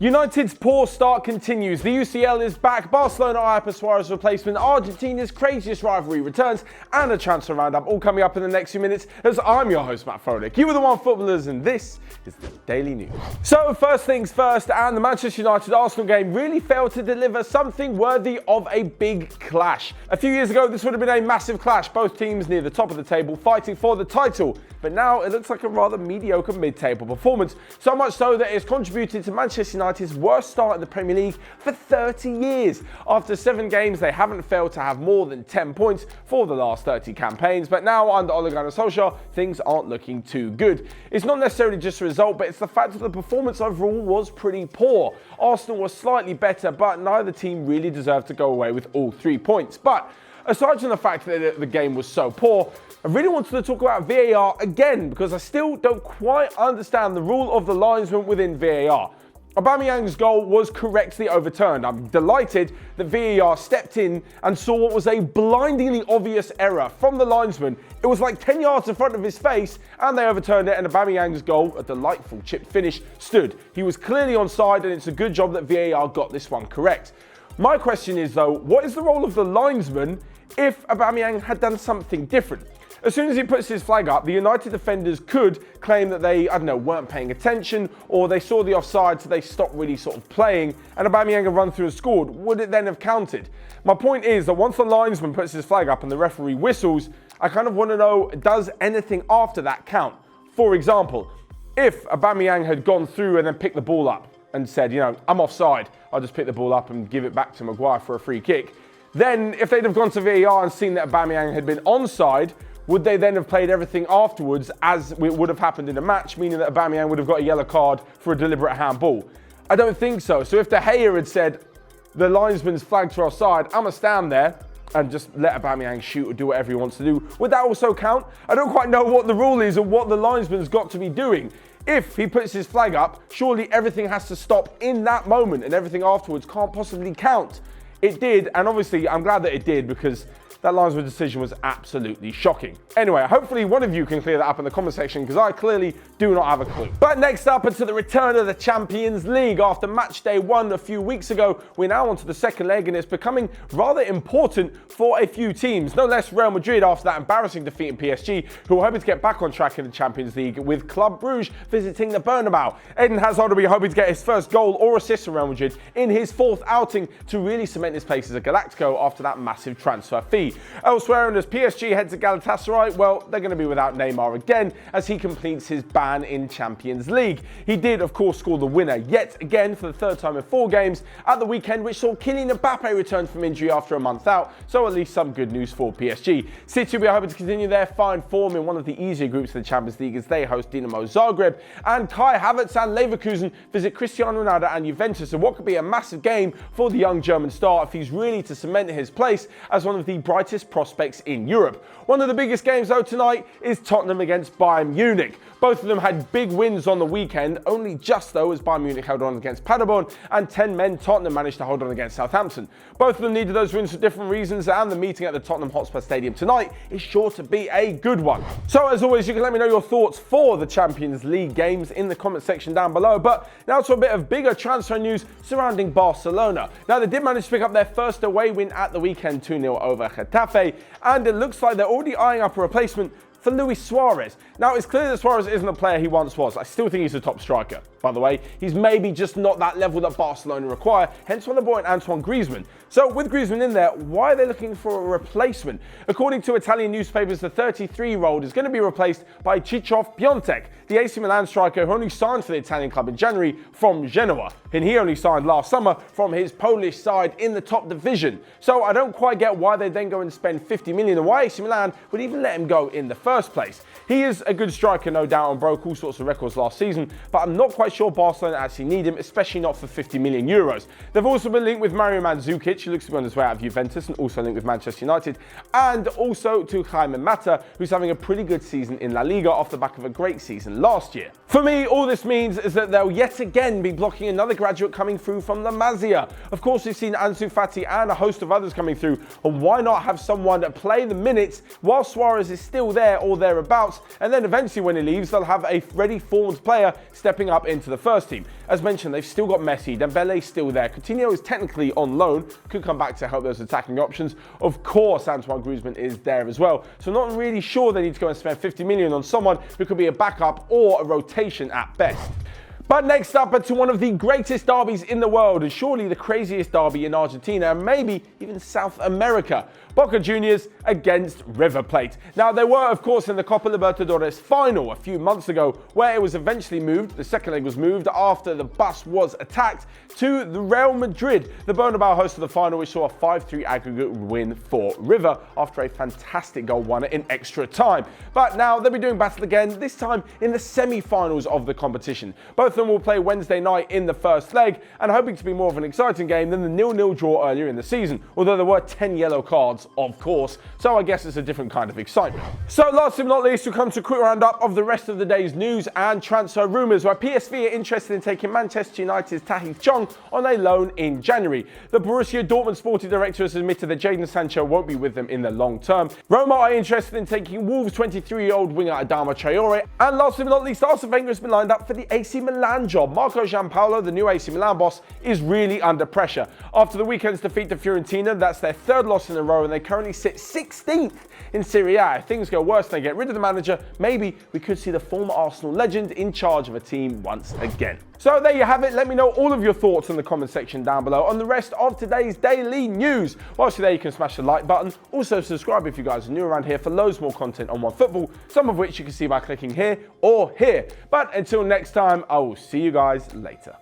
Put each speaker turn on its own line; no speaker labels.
United's poor start continues. The UCL is back, Barcelona are for Suarez replacement, Argentina's craziest rivalry returns, and a transfer roundup all coming up in the next few minutes as I'm your host, Matt Froelich. You are the Onefootballers, and this is the Daily News. So first things first, and the Manchester United-Arsenal game really failed to deliver something worthy of a big clash. A few years ago, this would have been a massive clash, both teams near the top of the table fighting for the title. But now it looks like a rather mediocre mid-table performance, so much so that it's contributed to Manchester United's worst start in the Premier League for 30 years. After 7 games, they haven't failed to have more than 10 points for the last 30 campaigns, but now under Ole Gunnar Solskjaer, things aren't looking too good. It's not necessarily just a result, but it's the fact that the performance overall was pretty poor. Arsenal was slightly better, but neither team really deserved to go away with all 3 points. But aside from the fact that the game was so poor, I really wanted to talk about VAR again because I still don't quite understand the rule of the linesman within VAR. Aubameyang's goal was correctly overturned. I'm delighted that VAR stepped in and saw what was a blindingly obvious error from the linesman. It was like 10 yards in front of his face and they overturned it, and Aubameyang's goal, a delightful chipped finish, stood. He was clearly onside, and it's a good job that VAR got this one correct. My question is though, what is the role of the linesman if Aubameyang had done something different? As soon as he puts his flag up, the United defenders could claim that they, weren't paying attention, or they saw the offside so they stopped really sort of playing, and Aubameyang had run through and scored. Would it then have counted? My point is that once the linesman puts his flag up and the referee whistles, I kind of want to know, does anything after that count? For example, if Aubameyang had gone through and then picked the ball up and said, I'm offside, I'll just pick the ball up and give it back to Maguire for a free kick, then if they'd have gone to VAR and seen that Aubameyang had been onside, would they then have played everything afterwards as it would have happened in a match, meaning that Aubameyang would have got a yellow card for a deliberate handball? I don't think so. So if De Gea had said, the linesman's flagged for offside, I'm going to stand there and just let Aubameyang shoot or do whatever he wants to do, would that also count? I don't quite know what the rule is or what the linesman's got to be doing. If he puts his flag up, surely everything has to stop in that moment and everything afterwards can't possibly count. It did, and obviously I'm glad that it did because that linesman decision was absolutely shocking. Anyway, hopefully one of you can clear that up in the comment section because I clearly do not have a clue. But next up, into the return of the Champions League. After match day 1 a few weeks ago, we're now on to the second leg, and it's becoming rather important for a few teams. No less Real Madrid after that embarrassing defeat in PSG, who are hoping to get back on track in the Champions League with Club Brugge visiting the Bernabeu. Eden Hazard will be hoping to get his first goal or assist for Real Madrid in his 4th outing to really cement his place as a Galactico after that massive transfer fee. Elsewhere, and as PSG head to Galatasaray, well, they're going to be without Neymar again as he completes his ban in Champions League. He did, of course, score the winner yet again for the 3rd time in 4 games at the weekend, which saw Kylian Mbappe return from injury after a month out, so at least some good news for PSG. City will be hoping to continue their fine form in one of the easier groups of the Champions League as they host Dinamo Zagreb, and Kai Havertz and Leverkusen visit Cristiano Ronaldo and Juventus, so what could be a massive game for the young German star if he's really to cement his place as one of the brightest prospects in Europe. One of the biggest games though tonight is Tottenham against Bayern Munich. Both of them had big wins on the weekend, only just though as Bayern Munich held on against Paderborn and 10 men Tottenham managed to hold on against Southampton. Both of them needed those wins for different reasons, and the meeting at the Tottenham Hotspur Stadium tonight is sure to be a good one. So as always, you can let me know your thoughts for the Champions League games in the comment section down below. But now to a bit of bigger transfer news surrounding Barcelona. Now they did manage to pick up their first away win at the weekend, 2-0 over Getafe, and it looks like they're already eyeing up a replacement for Luis Suarez. Now, it's clear that Suarez isn't the player he once was. I still think he's a top striker, by the way. He's maybe just not that level that Barcelona require, hence why they brought in Antoine Griezmann. So with Griezmann in there, why are they looking for a replacement? According to Italian newspapers, the 33-year-old is going to be replaced by Krzysztof Piątek, the AC Milan striker who only signed for the Italian club in January from Genoa. And he only signed last summer from his Polish side in the top division. So I don't quite get why they then go and spend 50 million and why AC Milan would even let him go in the first place. He is a good striker, no doubt, and broke all sorts of records last season, but I'm not quite sure Barcelona actually need him, especially not for 50 million euros. They've also been linked with Mario Mandzukic, who looks to be on his way out of Juventus, and also linked with Manchester United, and also to Jaime Mata, who's having a pretty good season in La Liga off the back of a great season last year. For me, all this means is that they'll yet again be blocking another graduate coming through from La Masia. Of course, we've seen Ansu Fati and a host of others coming through, and why not have someone play the minutes while Suarez is still there, or thereabouts, and then eventually when he leaves, they'll have a ready formed player stepping up into the first team. As mentioned, they've still got Messi, Dembele's still there, Coutinho is technically on loan, could come back to help those attacking options. Of course, Antoine Griezmann is there as well, so not really sure they need to go and spend 50 million on someone who could be a backup or a rotation at best. But next up to one of the greatest derbies in the world, and surely the craziest derby in Argentina, and maybe even South America. Boca Juniors against River Plate. Now, they were, of course, in the Copa Libertadores final a few months ago, where it was eventually moved, the second leg was moved after the bus was attacked, to the Real Madrid, the Bernabeu host of the final, which saw a 5-3 aggregate win for River after a fantastic goal won in extra time. But now they'll be doing battle again, this time in the semi-finals of the competition. Both of them will play Wednesday night in the first leg, and hoping to be more of an exciting game than the 0-0 draw earlier in the season, although there were 10 yellow cards, of course, so I guess it's a different kind of excitement. So last but not least, we'll come to a quick roundup of the rest of the day's news and transfer rumours, where PSV are interested in taking Manchester United's Tahith Chong on a loan in January. The Borussia Dortmund sporting director has admitted that Jadon Sancho won't be with them in the long term. Roma are interested in taking Wolves' 23-year-old winger Adama Traore, and last but not least, Arsene Wenger has been lined up for the AC Milan job. Marco Giampaolo, the new AC Milan boss, is really under pressure. After the weekend's defeat to Fiorentina, that's their third loss in a row, and they currently sit 16th in Serie A. If things go worse and they get rid of the manager, maybe we could see the former Arsenal legend in charge of a team once again. So there you have it. Let me know all of your thoughts in the comment section down below on the rest of today's daily news. Whilst you're there, you can smash the like button. Also subscribe if you guys are new around here for loads more content on Onefootball, some of which you can see by clicking here or here. But until next time, I will see you guys later.